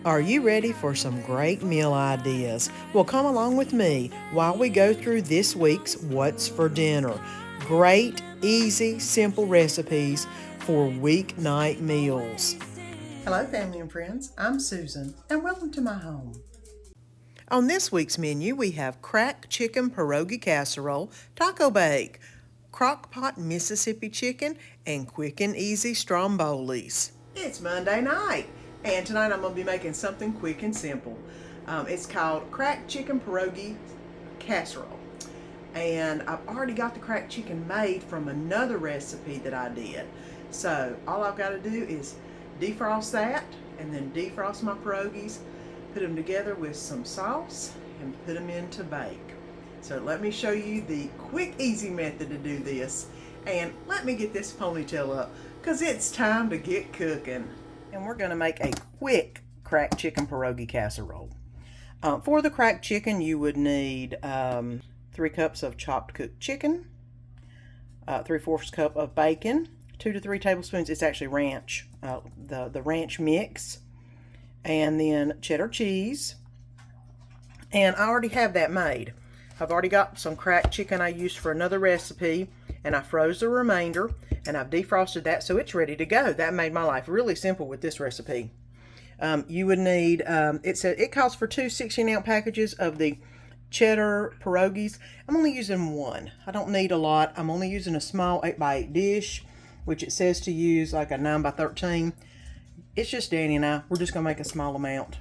Are you ready for some great meal ideas? Well, come along with me while we go through this week's What's for Dinner. Great, easy, simple recipes for weeknight meals. Hello, family and friends. I'm Susan, and welcome to my home. On this week's menu, we have cracked chicken pierogi casserole, taco bake, Crockpot Mississippi chicken, and quick and easy Strombolis. It's Monday night, and tonight I'm going to be making something quick and simple. It's called cracked chicken pierogi casserole. And I've already got the cracked chicken made from another recipe that I did. So all I've got to do is defrost that, and then defrost my pierogies, put them together with some sauce, and put them in to bake. So let me show you the quick, easy method to do this. And let me get this ponytail up, because it's time to get cooking. And we're going to make a quick cracked chicken pierogi casserole. For the cracked chicken, you would need 3 cups of chopped cooked chicken, 3/4 cup of bacon, 2 to 3 tablespoons, it's actually ranch, the ranch mix, and then cheddar cheese. And I already have that made. I've already got some cracked chicken I used for another recipe, and I froze the remainder, and I've defrosted that so it's ready to go. That made my life really simple with this recipe. You would need, it calls for 2 16-ounce packages of the cheddar pierogies. I'm only using one. I don't need a lot. I'm only using a small 8x8 dish, which it says to use like a 9x13. It's just Danny and I. We're just going to make a small amount.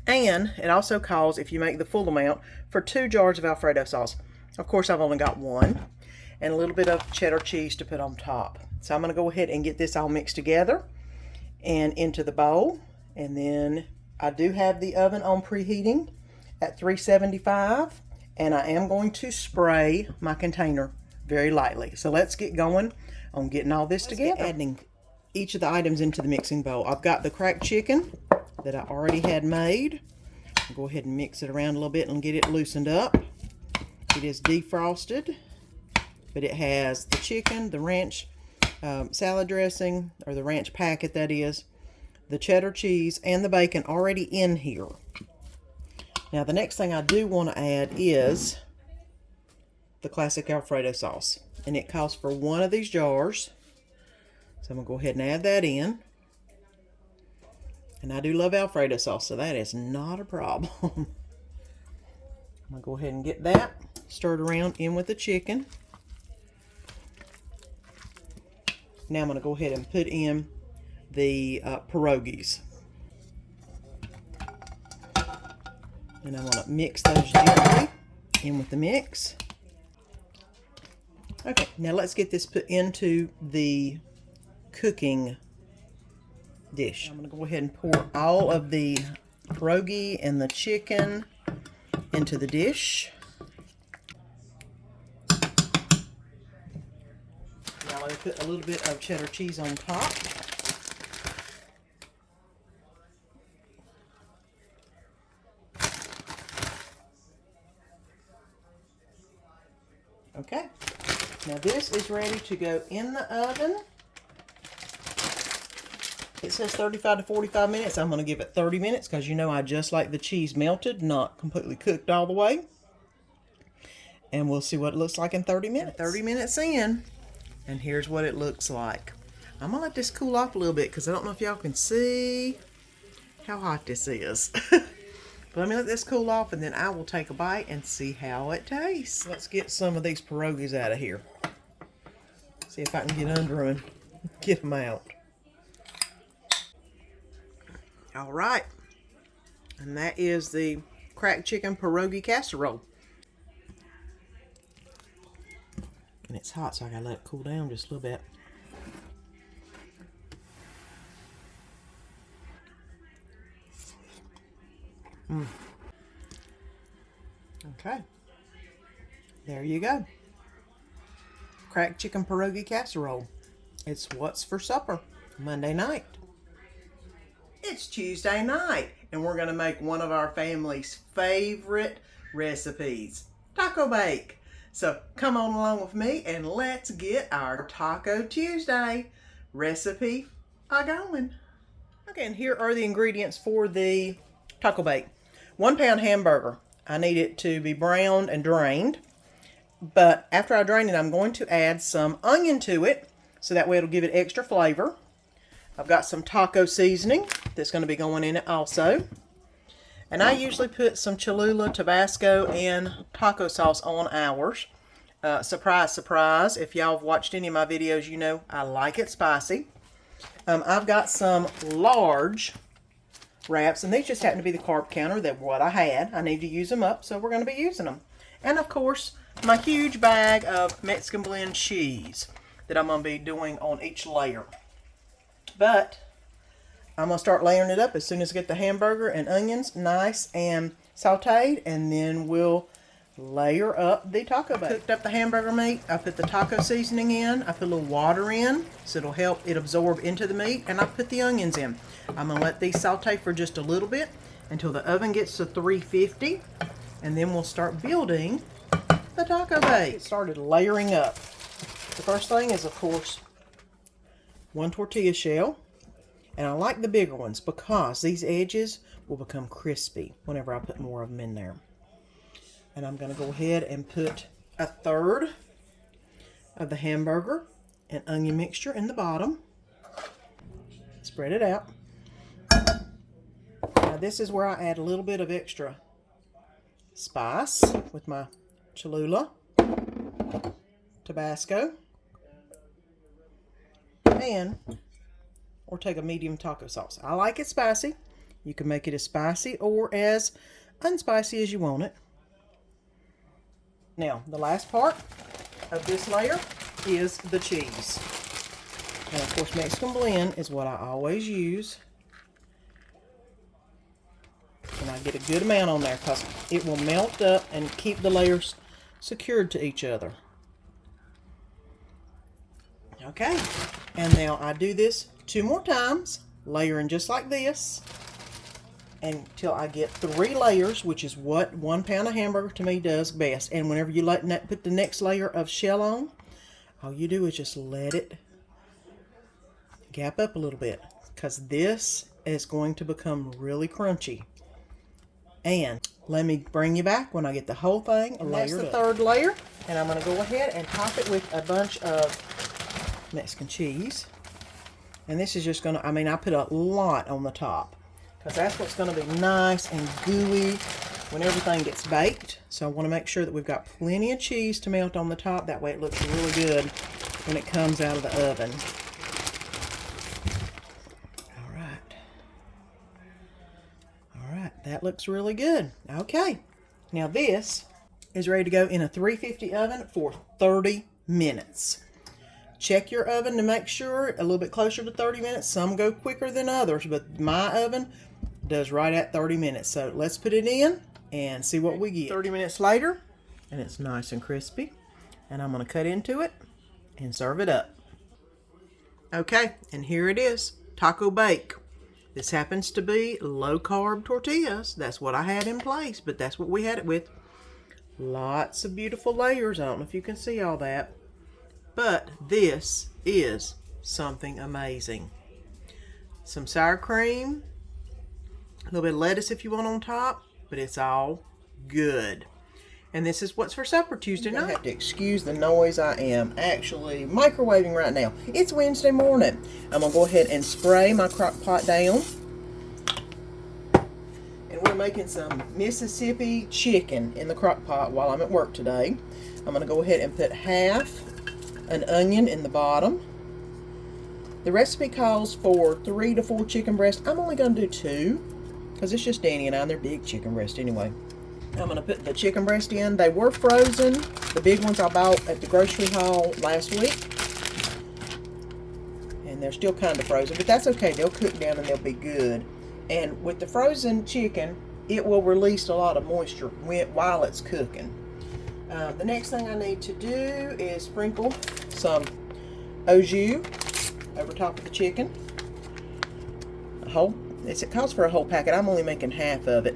And it also calls, if you make the full amount, for 2 jars of Alfredo sauce. Of course, I've only got one. And a little bit of cheddar cheese to put on top. So I'm going to go ahead and get this all mixed together and into the bowl. And then I do have the oven on preheating at 375. And I am going to spray my container very lightly. So let's get going on getting all this together. Adding each of the items into the mixing bowl. I've got the cracked chicken that I already had made. I'll go ahead and mix it around a little bit and get it loosened up. It is defrosted, but it has the chicken, the ranch salad dressing, or the ranch packet that is, the cheddar cheese, and the bacon already in here. Now the next thing I do want to add is the classic Alfredo sauce, and it calls for 1 of these jars. So I'm going to go ahead and add that in. And I do love Alfredo sauce, so that is not a problem. I'm going to go ahead and get that stirred around in with the chicken. Now I'm going to go ahead and put in the pierogies. And I'm going to mix those gently in with the mix. Okay, now let's get this put into the cooking dish. I'm going to go ahead and pour all of the pierogi and the chicken into the dish. Now let me put a little bit of cheddar cheese on top. Okay, now this is ready to go in the oven. It says 35 to 45 minutes. I'm going to give it 30 minutes because you know I just like the cheese melted, not completely cooked all the way. And we'll see what it looks like in 30 minutes. 30 minutes in, and here's what it looks like. I'm going to let this cool off a little bit because I don't know if y'all can see how hot this is. But let me let this cool off, and then I will take a bite and see how it tastes. Let's get some of these pierogies out of here. See if I can get under them and get them out. All right, and that is the cracked chicken pierogi casserole. And it's hot, so I gotta let it cool down just a little bit. Okay, there you go. Cracked chicken pierogi casserole. It's what's for supper Monday night. It's Tuesday night, and we're going to make one of our family's favorite recipes, taco bake. So come on along with me and let's get our Taco Tuesday recipe a-going. Okay, and here are the ingredients for the taco bake. 1 pound hamburger. I need it to be browned and drained. But after I drain it, I'm going to add some onion to it, so that way it'll give it extra flavor. I've got some taco seasoning that's going to be going in it also. And I usually put some Cholula, Tabasco, and taco sauce on ours. Surprise, surprise. If y'all have watched any of my videos, you know I like it spicy. I've got some large wraps, and these just happen to be the carb counter that what I had. I need to use them up, so we're going to be using them. And of course, my huge bag of Mexican blend cheese that I'm going to be doing on each layer. But I'm going to start layering it up as soon as I get the hamburger and onions nice and sauteed, and then we'll layer up the taco bake. I cooked up the hamburger meat. I put the taco seasoning in. I put a little water in so it'll help it absorb into the meat, and I put the onions in. I'm going to let these saute for just a little bit until the oven gets to 350, and then we'll start building the taco bake. It started layering up. The first thing is, of course, 1 tortilla shell. And I like the bigger ones because these edges will become crispy whenever I put more of them in there. And I'm going to go ahead and put 1/3 of the hamburger and onion mixture in the bottom. Spread it out. Now this is where I add a little bit of extra spice with my Cholula, Tabasco, and or take a medium taco sauce. I like it spicy. You can make it as spicy or as unspicy as you want it. Now, the last part of this layer is the cheese. And of course, Mexican blend is what I always use. And I get a good amount on there because it will melt up and keep the layers secured to each other. Okay, and now I do this 2 more times, layering just like this, until I get 3 layers, which is what 1 pound of hamburger to me does best. And whenever you put the next layer of shell on, all you do is just let it gap up a little bit, because this is going to become really crunchy. And let me bring you back when I get the whole thing layered up. That's the 3rd layer, and I'm going to go ahead and top it with a bunch of Mexican cheese. And this is just going to, I put a lot on the top because that's what's going to be nice and gooey when everything gets baked. So I want to make sure that we've got plenty of cheese to melt on the top. That way it looks really good when it comes out of the oven. All right, that looks really good. Okay, now this is ready to go in a 350 oven for 30 minutes. Check your oven to make sure, a little bit closer to 30 minutes. Some go quicker than others, but my oven does right at 30 minutes. So let's put it in and see what we get. 30 minutes later, and it's nice and crispy. And I'm going to cut into it and serve it up. Okay, and here it is, taco bake. This happens to be low-carb tortillas. That's what I had in place, but that's what we had it with. Lots of beautiful layers. I don't know if you can see all that. But this is something amazing. Some sour cream, a little bit of lettuce if you want on top, but it's all good. And this is what's for supper Tuesday night. I have to excuse the noise. I am actually microwaving right now. It's Wednesday morning. I'm going to go ahead and spray my crock pot down. And we're making some Mississippi chicken in the crock pot while I'm at work today. I'm going to go ahead and put half an onion in the bottom. The recipe calls for 3 to 4 chicken breasts. I'm only going to do 2 because it's just Danny and I, and they're big chicken breasts anyway. I'm going to put the chicken breast in. They were frozen. The big ones I bought at the grocery haul last week. And they're still kind of frozen, but that's okay. They'll cook down and they'll be good. And with the frozen chicken, it will release a lot of moisture while it's cooking. The next thing I need to do is sprinkle some au jus over top of the chicken. It calls for a whole packet. I'm only making half of it.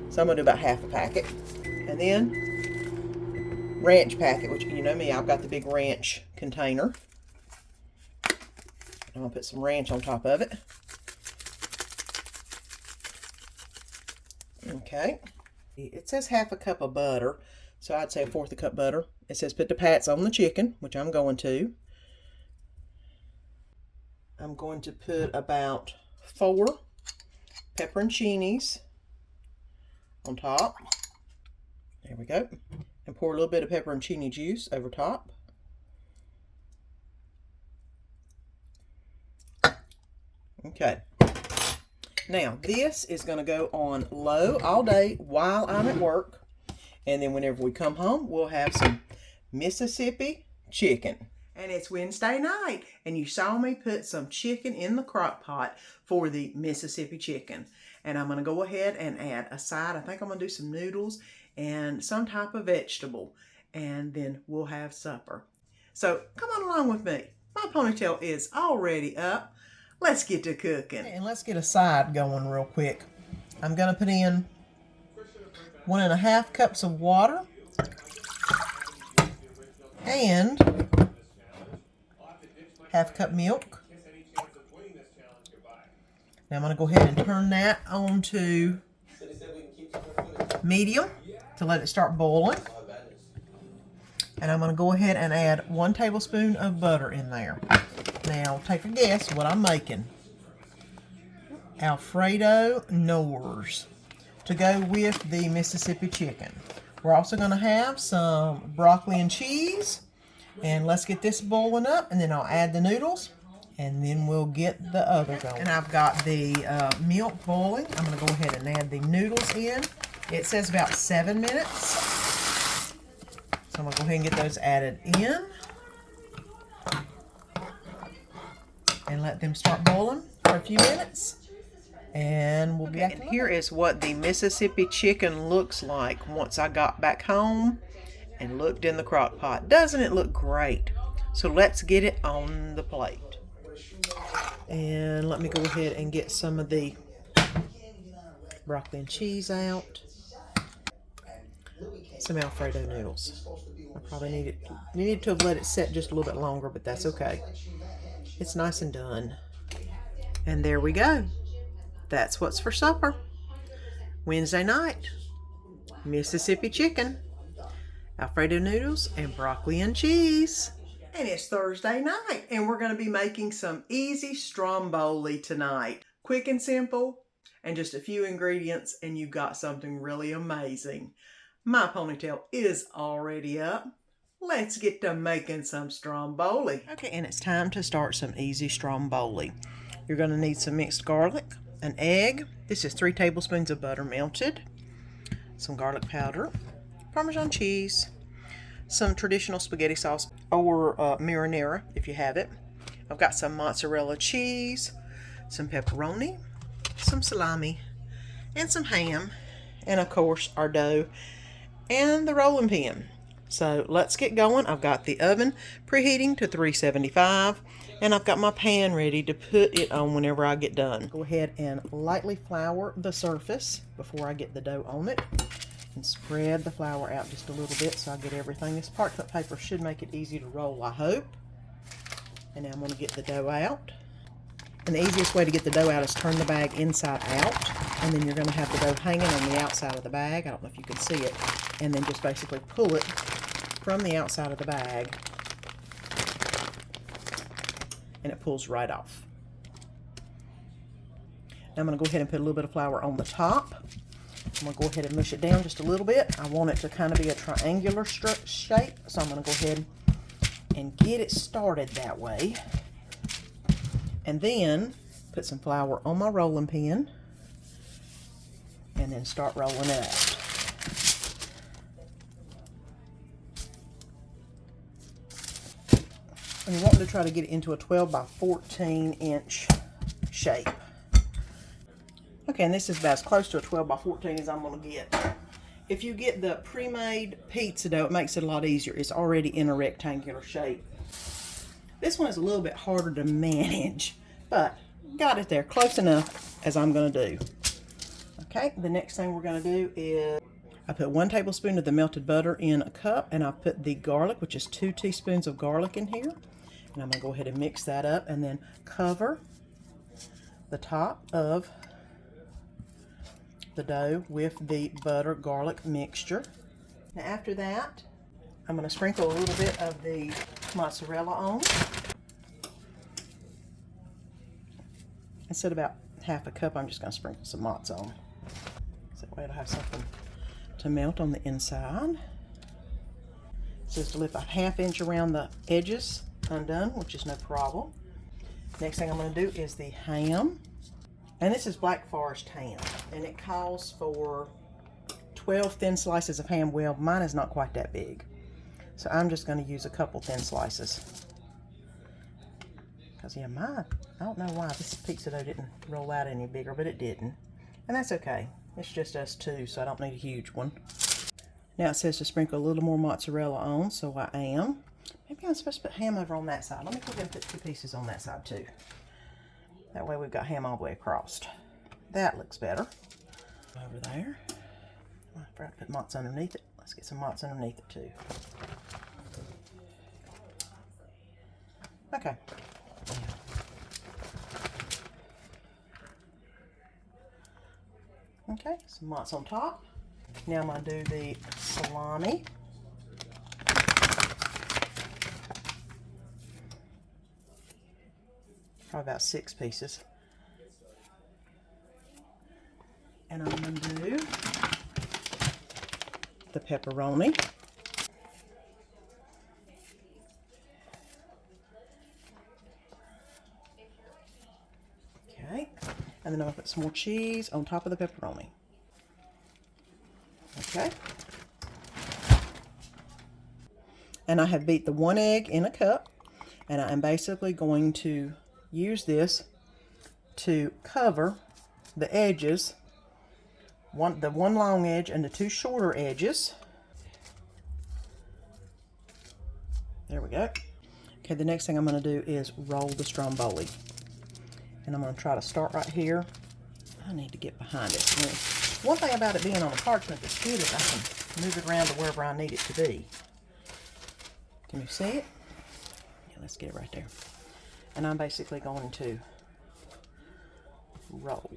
So I'm going to do about half a packet. And then ranch packet, which you know me, I've got the big ranch container. I'm going to put some ranch on top of it. Okay. It says half a cup of butter, so I'd say a fourth a cup butter. It says put the pats on the chicken, which I'm going to. I'm going to put about 4 pepperoncinis on top. There we go. And pour a little bit of pepperoncini juice over top. Okay. Now, this is going to go on low all day while I'm at work. And then whenever we come home, we'll have some Mississippi chicken. And it's Wednesday night, and you saw me put some chicken in the crock pot for the Mississippi chicken. And I'm going to go ahead and add a side. I think I'm going to do some noodles and some type of vegetable. And then we'll have supper. So come on along with me. My ponytail is already up. Let's get to cooking. And let's get a side going real quick. I'm going to put in 1.5 cups of water and half cup milk. Now I'm going to go ahead and turn that on to medium to let it start boiling. And I'm going to go ahead and add 1 tablespoon of butter in there. Now take a guess what I'm making. Alfredo Noers to go with the Mississippi chicken. We're also going to have some broccoli and cheese. And let's get this boiling up, and then I'll add the noodles, and then we'll get the other going. And I've got the milk boiling. I'm going to go ahead and add the noodles in. It says about 7 minutes. So I'm going to go ahead and get those added in. And let them start boiling for a few minutes. And we'll be back. And here is what the Mississippi chicken looks like once I got back home and looked in the crock pot. Doesn't it look great? So let's get it on the plate. And let me go ahead and get some of the broccoli and cheese out. Some Alfredo noodles. I probably needed to have let it set just a little bit longer, but that's okay. It's nice and done. And there we go. That's what's for supper. Wednesday night. Mississippi chicken, Alfredo noodles, and broccoli and cheese. And it's Thursday night, and we're going to be making some easy Stromboli tonight. Quick and simple, and just a few ingredients, and you've got something really amazing. My ponytail is already up. Let's get to making some Stromboli. Okay, and it's time to start some easy Stromboli. You're going to need some mixed garlic, an egg. This is 3 tablespoons of butter melted, some garlic powder, Parmesan cheese, some traditional spaghetti sauce or marinara if you have it. I've got some mozzarella cheese, some pepperoni, some salami, and some ham, and of course our dough and the rolling pin. So let's get going. I've got the oven preheating to 375, and I've got my pan ready to put it on whenever I get done. Go ahead and lightly flour the surface before I get the dough on it. And spread the flour out just a little bit so I get everything. This parchment paper should make it easy to roll, I hope. And now I'm going to get the dough out. And the easiest way to get the dough out is turn the bag inside out. And then you're going to have the dough hanging on the outside of the bag. I don't know if you can see it. And then just basically pull it from the outside of the bag. And it pulls right off. Now I'm going to go ahead and put a little bit of flour on the top. I'm going to go ahead and mush it down just a little bit. I want it to kind of be a triangular shape, so I'm going to go ahead and get it started that way. And then put some flour on my rolling pin and then start rolling it out. And you want to try to get it into a 12 by 14 inch shape. Okay, and this is about as close to a 12 by 14 as I'm going to get. If you get the pre-made pizza dough, it makes it a lot easier. It's already in a rectangular shape. This one is a little bit harder to manage, but got it there close enough as I'm going to do. Okay, the next thing we're going to do is I put 1 tablespoon of the melted butter in a cup, and I put the garlic, which is 2 teaspoons of garlic in here. And I'm going to go ahead and mix that up and then cover the top of the dough with the butter garlic mixture. Now after that, I'm going to sprinkle a little bit of the mozzarella on. Instead of about half a cup, I'm just going to sprinkle some mozz on. So that way it'll have something to melt on the inside. Just to lift a ½ inch around the edges undone, which is no problem. Next thing I'm going to do is the ham. And this is Black Forest ham. And it calls for 12 thin slices of ham. Well, mine is not quite that big. So I'm just going to use a couple thin slices. Because, yeah, mine, I don't know why this pizza dough didn't roll out any bigger, but it didn't. And that's okay. It's just us two, so I don't need a huge one. Now it says to sprinkle a little more mozzarella on, so I am. Maybe I'm supposed to put ham over on that side. Let me go ahead and put 2 pieces on that side too. That way we've got ham all the way across. That looks better. Over there. I forgot to put mozz underneath it. Let's get some mozz underneath it too. Okay. Okay, some mozz on top. Now I'm going to do the salami. Probably about 6 pieces. And I'm going to do the pepperoni. Okay. And then I'm going to put some more cheese on top of the pepperoni. Okay. And I have beat the 1 egg in a cup, and I am basically going to use this to cover the edges, the one long edge and the 2 shorter edges. There we go. Okay, the next thing I'm going to do is roll the Stromboli. And I'm going to try to start right here. I need to get behind it. One thing about it being on a parchment that's good is I can move it around to wherever I need it to be. Can you see it? Yeah, let's get it right there. And I'm basically going to roll.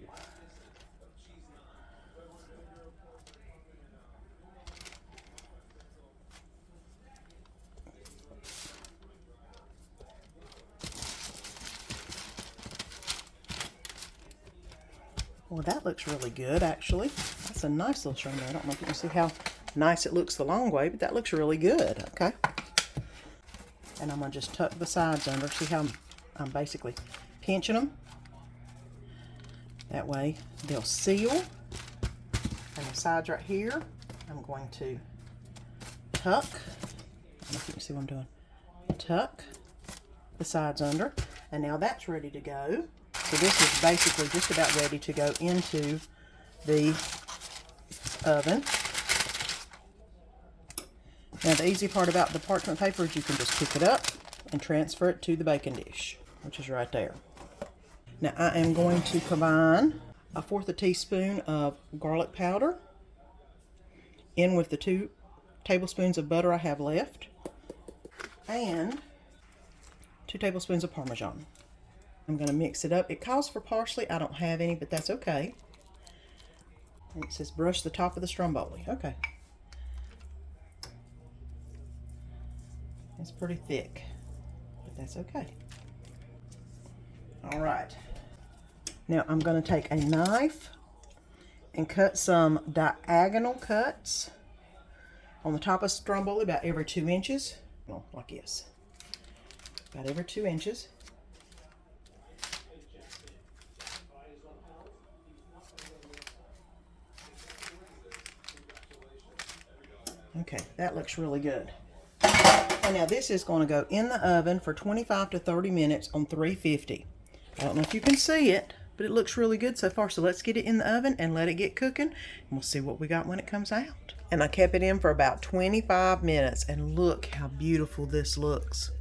Well, that looks really good, actually. That's a nice little strawberry. I don't know if you can see how nice it looks the long way, but that looks really good. Okay. And I'm going to just tuck the sides under. See how I'm basically pinching them? That way they'll seal. And the sides right here, I'm going to tuck. I don't know if you can see what I'm doing. Tuck the sides under. And now that's ready to go. So this is basically just about ready to go into the oven. Now the easy part about the parchment paper is you can just pick it up and transfer it to the baking dish, which is right there. Now I am going to combine 1/4 teaspoon of garlic powder in with the 2 tablespoons of butter I have left and 2 tablespoons of Parmesan. I'm going to mix it up. It calls for parsley. I don't have any, but that's okay. And it says brush the top of the Stromboli. Okay. It's pretty thick, but that's okay. All right. Now I'm going to take a knife and cut some diagonal cuts on the top of Stromboli about every 2 inches. Well, like this. About every 2 inches. Okay, that looks really good. And now this is going to go in the oven for 25 to 30 minutes on 350. I don't know if you can see it, but it looks really good so far. So let's get it in the oven and let it get cooking. And we'll see what we got when it comes out. And I kept it in for about 25 minutes. And look how beautiful this looks.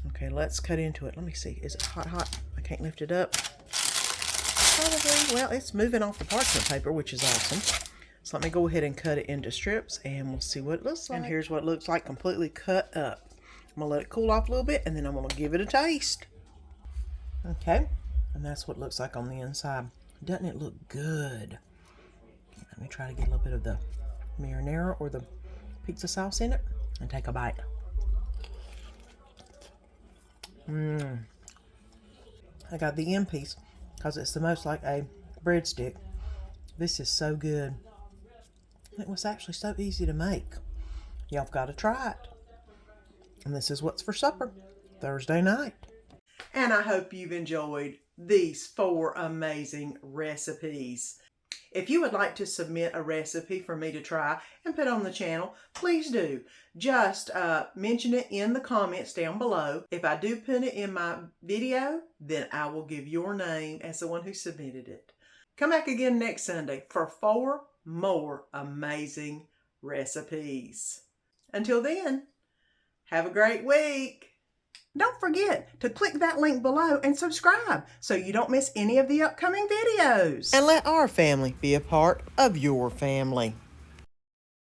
Okay, let's cut into it. Let me see. Is it hot? I can't lift it up. Probably. Well, it's moving off the parchment paper, which is awesome. So let me go ahead and cut it into strips and we'll see what it looks like. And here's what it looks like completely cut up. I'm going to let it cool off a little bit and then I'm going to give it a taste. Okay, and that's what it looks like on the inside. Doesn't it look good? Let me try to get a little bit of the marinara or the pizza sauce in it and take a bite. I got the end piece because it's the most like a breadstick. This is so good. It was actually so easy to make. Y'all have got to try it. And this is what's for supper Thursday night. And I hope you've enjoyed these 4 amazing recipes. If you would like to submit a recipe for me to try and put on the channel, please do. Just mention it in the comments down below. If I do put it in my video, then I will give your name as the one who submitted it. Come back again next Sunday for 4 more amazing recipes. Until then, have a great week. Don't forget to click that link below and subscribe so you don't miss any of the upcoming videos. And let our family be a part of your family.